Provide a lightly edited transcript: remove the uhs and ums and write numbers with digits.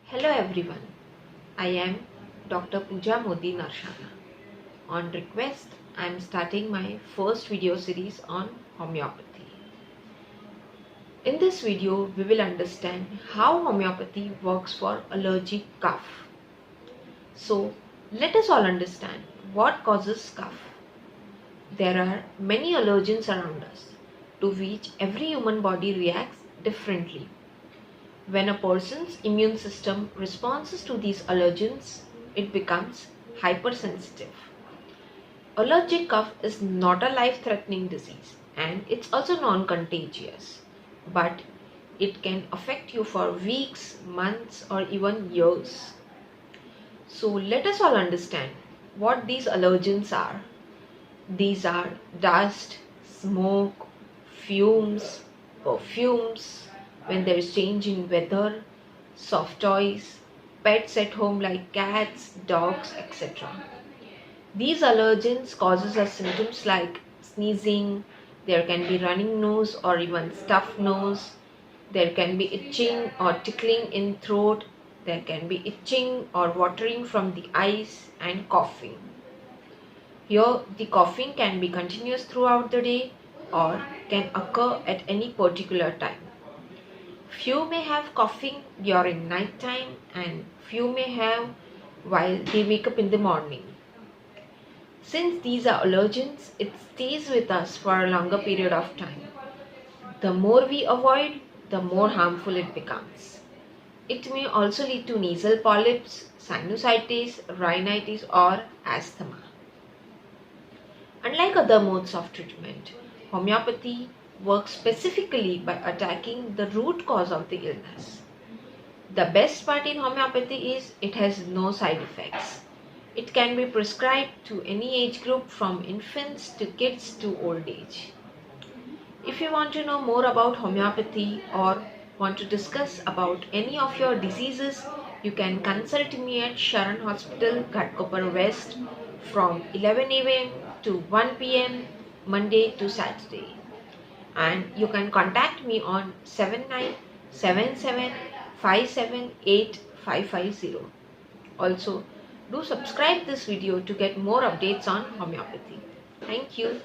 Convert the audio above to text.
Hello everyone, I am Dr. Pooja Modi Narshana. On request, I am starting my first video series on homeopathy. In this video, we will understand how homeopathy works for allergic cough. So, let us all understand what causes cough. There are many allergens around us, to which every human body reacts differently. When a person's immune system responds to these allergens, it becomes hypersensitive. Allergic cough is not a life-threatening disease and it's also non-contagious, but it can affect you for weeks, months, or even years. So let us all understand what these allergens are. These are dust, smoke, fumes, perfumes, when there is change in weather, soft toys, pets at home like cats, dogs, etc. These allergens causes us symptoms like sneezing, there can be running nose or even stuffed nose, there can be itching or tickling in throat, there can be itching or watering from the eyes and coughing. Here, the coughing can be continuous throughout the day or can occur at any particular time. Few may have coughing during night time and few may have while they wake up in the morning. Since these are allergens, it stays with us for a longer period of time. The more we avoid, the more harmful it becomes. It may also lead to nasal polyps, sinusitis, rhinitis or asthma. Unlike other modes of treatment, homeopathy works specifically by attacking the root cause of the illness. The best part in homeopathy is it has no side effects. It can be prescribed to any age group from infants to kids to old age. If you want to know more about homeopathy or want to discuss about any of your diseases, you can consult me at Sharan Hospital, Ghatkopar West from 11 a.m. to 1 p.m. Monday to Saturday. And you can contact me on 7977578550. Also, do subscribe this video to get more updates on homeopathy. Thank you.